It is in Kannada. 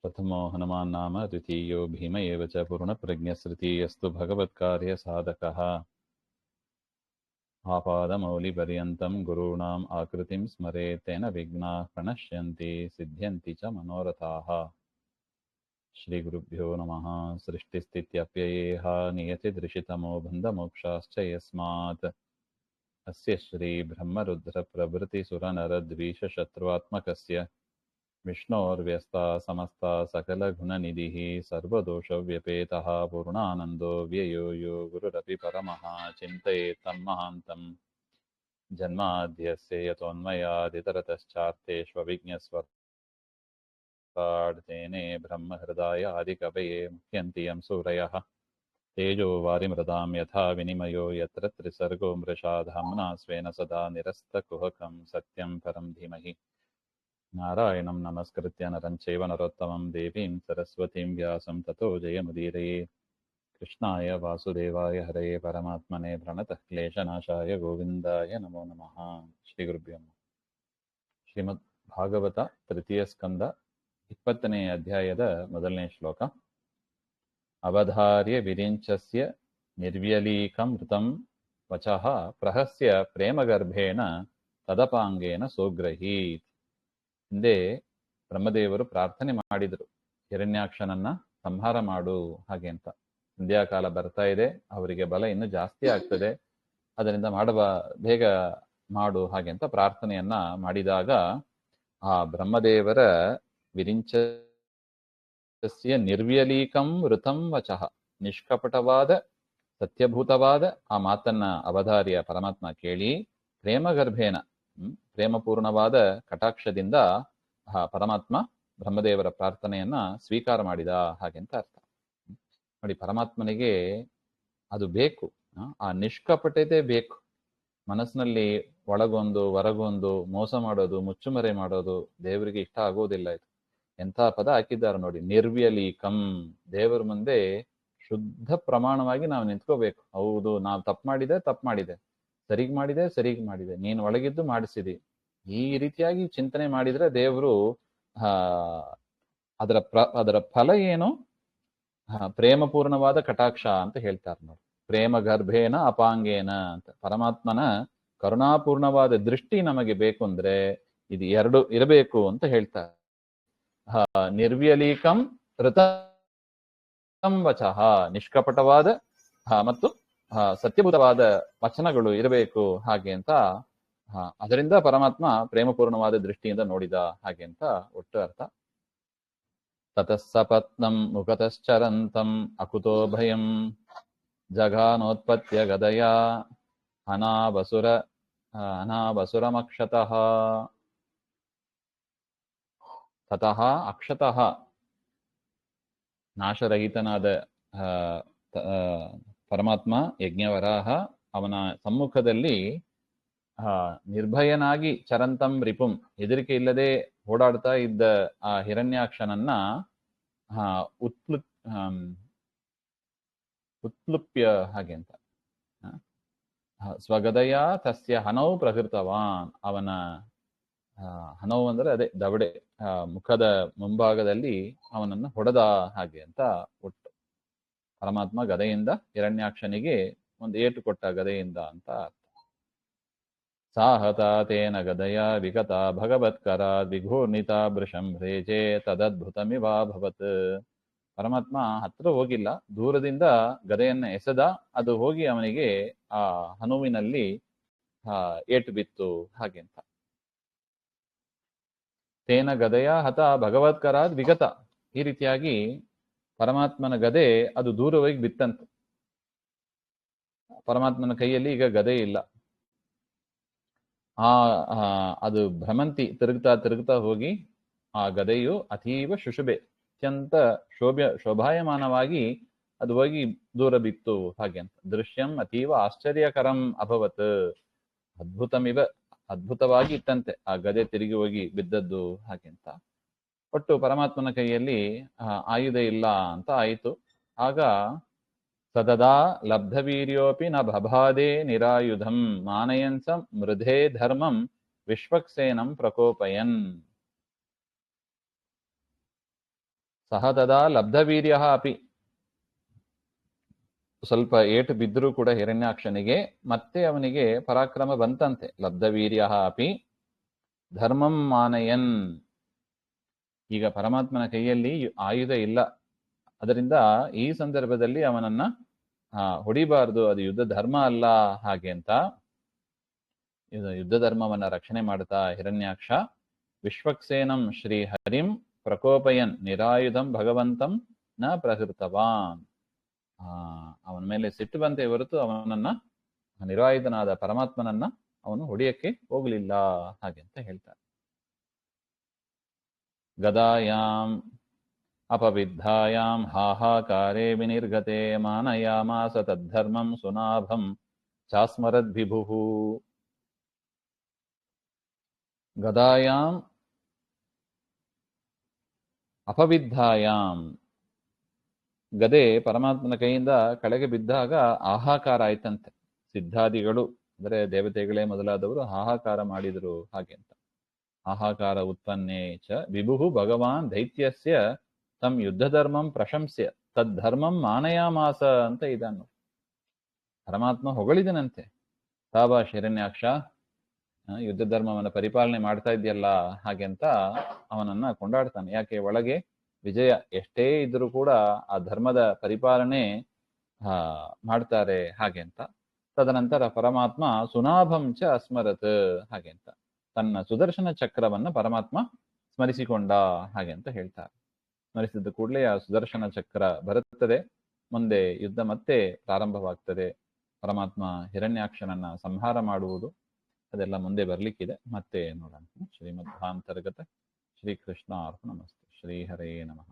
प्रथमो हनुमान् नाम द्वितीयो भीम एव च पूर्णप्रज्ञस्तृतीयस्तु भगवत्कार्यसाधकः आपादमौलिपर्यन्तं गुरूणाम् आकृतिं स्मरेत् तेन विघ्नाः प्रणश्यन्ति सिद्ध्यन्ति च मनोरथाः। श्रीगुरुभ्यो नमः। सृष्टिस्थित्यप्ययेह नियतिदृशितमो बन्धमोक्षाश्च यस्मात् अस्य श्रीब्रह्मरुद्रप्रभृतिसुरनरद्वीषशत्रुवात्मकस्य विष्णोर्व्यस्ता समस्ता सकलगुणनिधिः सर्वदोषव्यपेतः पूर्णानन्दो व्ययो यो गुरुरपि परमः चिन्तयेत्तं महान्तम् जन्माद्यस्य यतोऽन्वयादितरतश्चार्थेष्वभिज्ञस्वराड् ब्रह्महृदाय आदिकवये मुह्यन्ति यं सूरयः तेजो वारिमृदां यथा विनिमयो यत्र त्रिसर्गो मृषा धाम्ना स्वेन सदा निरस्तकुहकं सत्यं परं धीमहि नारायणं नमस्कृत्य नरं चैव नरोत्तमं देवीं सरस्वतीं व्यासं ततो जयमुदीरये। कृष्णाय वासुदेवाय हरये परमात्मने प्रणतः क्लेशनाशाय गोविन्दाय नमो नमः। ಶ್ರೀಗುರುಭ್ಯೋ ನಮಃ. ಶ್ರೀಮದ್ ಭಾಗವತ ತೃತೀಯ ಸ್ಕಂದ 20ನೇ ಅಧ್ಯಾಯದ ಮೊದಲನೇ ಶ್ಲೋಕ. ಅವಧಾರ್ಯ ವಿರಿಂಚಸ್ಯ ನಿರ್ವ್ಯಲೀಕಂ ಋತಂ ವಚಃ ಪ್ರಹಸ್ಯ ಪ್ರೇಮಗರ್ಭೇಣ ತದಪಾಂಗೇನ ಸೋಗ್ರಹೀತ್. ಹಿಂದೆ ಬ್ರಹ್ಮದೇವರು ಪ್ರಾರ್ಥನೆ ಮಾಡಿದರು, ಹಿರಣ್ಯಾಕ್ಷನನ್ನ ಸಂಹಾರ ಮಾಡು ಹಾಗೆ ಅಂತ. ಸಂಧ್ಯಾಕಾಲ ಬರ್ತಾ ಇದೆ, ಅವರಿಗೆ ಬಲ ಇನ್ನು ಜಾಸ್ತಿ ಆಗ್ತದೆ, ಅದರಿಂದ ಬೇಗ ಮಾಡು ಹಾಗೆ ಅಂತ ಪ್ರಾರ್ಥನೆಯನ್ನ ಮಾಡಿದಾಗ ಆ ಬ್ರಹ್ಮದೇವರ ವಿರಿಂಚಸ್ಯ ನಿರ್ವ್ಯಲೀಕಂ ಋತಂ ವಚಃ, ನಿಷ್ಕಪಟವಾದ ಸತ್ಯಭೂತವಾದ ಆ ಮಾತನ್ನ ಅವಧಾರಿಯ ಪರಮಾತ್ಮ ಕೇಳಿ ಪ್ರೇಮಗರ್ಭೇನ, ಪ್ರೇಮಪೂರ್ಣವಾದ ಕಟಾಕ್ಷದಿಂದ ಆ ಪರಮಾತ್ಮ ಬ್ರಹ್ಮದೇವರ ಪ್ರಾರ್ಥನೆಯನ್ನ ಸ್ವೀಕಾರ ಮಾಡಿದ ಹಾಗೆಂತ ಅರ್ಥ. ನೋಡಿ, ಪರಮಾತ್ಮನಿಗೆ ಅದು ಬೇಕು, ಆ ನಿಷ್ಕಪಟತೆ ಬೇಕು. ಮನಸ್ಸಿನಲ್ಲಿ ಒಳಗೊಂದು ಹೊರಗೊಂದು ಮೋಸ ಮಾಡೋದು, ಮುಚ್ಚುಮರೆ ಮಾಡೋದು ದೇವರಿಗೆ ಇಷ್ಟ ಆಗೋದಿಲ್ಲ. ಇದು ಎಂಥ ಪದ ಹಾಕಿದ್ದಾರೆ ನೋಡಿ, ನಿರ್ವ್ಯಲೀಕಂ. ದೇವರ ಮುಂದೆ ಶುದ್ಧ ಪ್ರಮಾಣವಾಗಿ ನಾವು ನಿಂತ್ಕೋಬೇಕು. ಹೌದು, ನಾವು ತಪ್ಪು ಮಾಡಿದೆ, ಸರಿಗ್ ಮಾಡಿದೆ, ನೀನು ಒಳಗಿದ್ದು ಮಾಡಿಸಿದಿ, ಈ ರೀತಿಯಾಗಿ ಚಿಂತನೆ ಮಾಡಿದ್ರೆ ದೇವರು ಅದರ ಫಲ ಏನು? ಪ್ರೇಮಪೂರ್ಣವಾದ ಕಟಾಕ್ಷ ಅಂತ ಹೇಳ್ತಾರೆ ನೋಡಿ. ಪ್ರೇಮ ಗರ್ಭೇನ ಅಪಾಂಗೇನ ಅಂತ. ಪರಮಾತ್ಮನ ಕರುಣಾಪೂರ್ಣವಾದ ದೃಷ್ಟಿ ನಮಗೆ ಬೇಕು ಅಂದ್ರೆ ಇದು ಎರಡು ಇರಬೇಕು ಅಂತ ಹೇಳ್ತಾರೆ. ನಿರ್ವ್ಯಲೀಕಂ ಋತಂ ವಚಃ, ನಿಷ್ಕಪಟವಾದ ಮತ್ತು ಸತ್ಯಭೂತವಾದ ವಚನಗಳು ಇರಬೇಕು ಹಾಗೆ ಅಂತ. ಅದರಿಂದ ಪರಮಾತ್ಮ ಪ್ರೇಮಪೂರ್ಣವಾದ ದೃಷ್ಟಿಯಿಂದ ನೋಡಿದ ಹಾಗೆ ಅಂತ ಒಟ್ಟು ಅರ್ಥ. ತತಃ ಸಪತ್ನಂ ಮುಖತಶ್ಚರಂತಂ ಅಕುತೋ ಭಯಂ ಜಘಾನೋತ್ಪತ್ಯ ಗದಯಾ ಅನಾವಸುರಮಕ್ಷತಃ. ತತಃ ಅಕ್ಷತಃ, ನಾಶರಹಿತನಾದ ಪರಮಾತ್ಮ ಯಜ್ಞವರಾಹ ಅವನ ಸಮ್ಮುಖದಲ್ಲಿ ನಿರ್ಭಯನಾಗಿ ಚರಂತಂ ರಿಪುಂ, ಹೆದರಿಕೆ ಇಲ್ಲದೆ ಓಡಾಡ್ತಾ ಇದ್ದ ಆ ಹಿರಣ್ಯಾಕ್ಷನನ್ನ ಉತ್ಪ್ಲುಪ್ಯ ಹಾಗೆ ಅಂತ. ಸ್ವಗದಯ ತಸ್ಯ ಹನೌ ಪ್ರಕೃತವಾನ್, ಅವನ ಹನೌ ಅಂದ್ರೆ ಅದೇ ದವಡೆ, ಮುಖದ ಮುಂಭಾಗದಲ್ಲಿ ಅವನನ್ನು ಹೊಡೆದ ಹಾಗೆ ಅಂತ ಒಟ್ಟು. ಪರಮಾತ್ಮ ಗದೆಯಿಂದ ಹಿರಣ್ಯಾಕ್ಷನಿಗೆ ಒಂದು ಏಟು ಕೊಟ್ಟ ಗದೆಯಿಂದ ಅಂತ ಅರ್ಥ. ಸಾಹತ ತೇನ ಗದಯ ವಿಗತ ಭಗವತ್ಕರ ವಿಘೂರ್ಣಿತ ಭೃಶಂ ಭ್ರೇಜೆ ತದದ್ಭುತಮಿವಾಭವತ್. ಪರಮಾತ್ಮ ಹತ್ರ ಹೋಗಿಲ್ಲ, ದೂರದಿಂದ ಗದೆಯನ್ನ ಎಸೆದ, ಅದು ಹೋಗಿ ಅವನಿಗೆ ಆ ಹನುವಿನಲ್ಲಿ ಏಟು ಬಿತ್ತು ಹಾಗೆ ಅಂತ. ತೇನ ಗದಯ ಹತ ಭಗವತ್ಕರಾದ್ ವಿಗತ, ಈ ರೀತಿಯಾಗಿ ಪರಮಾತ್ಮನ ಗದೆ ಅದು ದೂರವಾಗಿ ಬಿತ್ತಂತೆ. ಪರಮಾತ್ಮನ ಕೈಯಲ್ಲಿ ಈಗ ಗದೆ ಇಲ್ಲ. ಅದು ಭ್ರಮಂತಿ ತಿರುಗ್ತಾ ಹೋಗಿ ಆ ಗದೆಯು ಅತೀವ ಶುಶುಭೆ, ಅತ್ಯಂತ ಶೋಭಾಯಮಾನವಾಗಿ ಅದು ಹೋಗಿ ದೂರ ಬಿತ್ತು ಹಾಗೆ ಅಂತ. ದೃಶ್ಯಂ ಅತೀವ ಆಶ್ಚರ್ಯಕರಂ ಅಭವತ್, ಅದ್ಭುತವಾಗಿ ಇತ್ತಂತೆ ಆ ಗದೆ ತಿರುಗಿ ಹೋಗಿ ಬಿದ್ದದ್ದು ಹಾಗೆ ಅಂತ. ಒಟ್ಟು ಪರಮಾತ್ಮನ ಕೈಯಲ್ಲಿ ಆಯುಧ ಇಲ್ಲ ಅಂತ ಆಯಿತು. ಆಗ ಸದಾ ಲಬ್ಧವೀರ್ಯೋಪಿ ನ ಬಭಾದೆ ನಿರಾಯುಧಂ ಮಾನಯನ್ ಸ ಮೃಧೇ ಧರ್ಮಂ ವಿಶ್ವಕ್ಸೇನಂ ಪ್ರಕೋಪಯನ್. ಸಹ ತದಾ ಲಬ್ಧವೀರ್ಯ ಅಪಿ, ಸ್ವಲ್ಪ ಏಟು ಬಿದ್ದರೂ ಕೂಡ ಹಿರಣ್ಯಾಕ್ಷನಿಗೆ ಮತ್ತೆ ಅವನಿಗೆ ಪರಾಕ್ರಮ ಬಂತಂತೆ. ಲಬ್ಧವೀರ್ಯ ಅಪಿ ಧರ್ಮಂ ಮಾನಯನ್, ಈಗ ಪರಮಾತ್ಮನ ಕೈಯಲ್ಲಿ ಆಯುಧ ಇಲ್ಲ, ಅದರಿಂದ ಈ ಸಂದರ್ಭದಲ್ಲಿ ಅವನನ್ನ ಹೊಡಿಬಾರದು, ಅದು ಯುದ್ಧ ಧರ್ಮ ಅಲ್ಲ ಹಾಗೆ ಅಂತ ಇದು ಯುದ್ಧ ಧರ್ಮವನ್ನ ರಕ್ಷಣೆ ಮಾಡ್ತಾ ಹಿರಣ್ಯಾಕ್ಷ ವಿಶ್ವಕ್ಸೇನಂ ಶ್ರೀಹರಿಂ ಪ್ರಕೋಪಯನ್ ನಿರಾಯುಧಂ ಭಗವಂತಂ ನ ಪ್ರಹೃತವಾನ್. ಅವನ ಮೇಲೆ ಸಿಟ್ಟು ಬಂತೆ ಹೊರತು ಅವನನ್ನ ನಿರಾಯುಧನಾದ ಪರಮಾತ್ಮನನ್ನ ಅವನು ಹೊಡೆಯಕ್ಕೆ ಹೋಗಲಿಲ್ಲ ಹಾಗೆ ಅಂತ ಹೇಳ್ತಾರೆ. ಗದಾಯಾಂ ಅಪವಿದ್ಧಾಯಾಂ ಹಾಹಾಕಾರೇ ವಿನಿರ್ಗತೆ ಮಾನಯಾಮಾಸ ತದ್ಧರ್ಮಂ ಸುನಾಭಂ ಚಾಸ್ಮರದ್ವಿಭುಃ. ಗದಾಯಾಂ ಅಪವಿದ್ಧಾಯಾಂ, ಗದೆ ಪರಮಾತ್ಮನ ಕೈಯಿಂದ ಕೆಳಗೆ ಬಿದ್ದಾಗ ಹಾಹಾಕಾರ ಆಯ್ತಂತೆ. ಸಿದ್ಧಾದಿಗಳು ಅಂದರೆ ದೇವತೆಗಳೇ ಮೊದಲಾದವರು ಹಾಹಾಕಾರ ಮಾಡಿದರು ಹಾಗೆ ಅಂತ. ಹಾಹಾಕಾರ ಉತ್ಪನ್ನೇ ಚ ವಿಭುಃ ಭಗವಾನ್ ದೈತ್ಯಸ್ಯ ತಮ್ ಯುದ್ಧ ಧರ್ಮಂ ಪ್ರಶಂಸ್ಯ ತದ್ಧರ್ಮಂ ಮಾನಯಾಮಾಸ ಅಂತ ಇದನ್ನು ಪರಮಾತ್ಮ ಹೊಗಳಿದನಂತೆ. ತಾಬಾ ಹಿರಣ್ಯಾಕ್ಷ, ಯುದ್ಧ ಧರ್ಮವನ್ನು ಪರಿಪಾಲನೆ ಮಾಡ್ತಾ ಇದೆಯಲ್ಲ ಹಾಗೆ ಅಂತ ಅವನನ್ನ ಕೊಂಡಾಡ್ತಾನೆ. ಯಾಕೆ ಒಳಗೆ ವಿಜಯ ಎಷ್ಟೇ ಇದ್ರೂ ಕೂಡ ಆ ಧರ್ಮದ ಪರಿಪಾಲನೆ ಮಾಡ್ತಾರೆ ಹಾಗೆ ಅಂತ. ತದನಂತರ ಪರಮಾತ್ಮ ಸುನಾಭಂ ಚ ಅಸ್ಮರತ್ ಹಾಗೆ ಅಂತ ತನ್ನ ಸುದರ್ಶನ ಚಕ್ರವನ್ನ ಪರಮಾತ್ಮ ಸ್ಮರಿಸಿಕೊಂಡ ಹಾಗೆ ಅಂತ ಹೇಳ್ತಾರೆ. ಸ್ಮರಿಸಿದ ಕೂಡಲೇ ಆ ಸುದರ್ಶನ ಚಕ್ರ ಬರುತ್ತದೆ. ಮುಂದೆ ಯುದ್ಧ ಮತ್ತೆ ಪ್ರಾರಂಭವಾಗ್ತದೆ. ಪರಮಾತ್ಮ ಹಿರಣ್ಯಾಕ್ಷನನ್ನ ಸಂಹಾರ ಮಾಡುವುದು ಅದೆಲ್ಲ ಮುಂದೆ ಬರ್ಲಿಕ್ಕಿದೆ, ಮತ್ತೆ ನೋಡೋಣ. ಶ್ರೀಮಧ್ವಾಂತರ್ಗತ ಶ್ರೀಕೃಷ್ಣ ಅರ್ಪಣಮಸ್ತು. ಶ್ರೀಹರೇ ನಮಃ.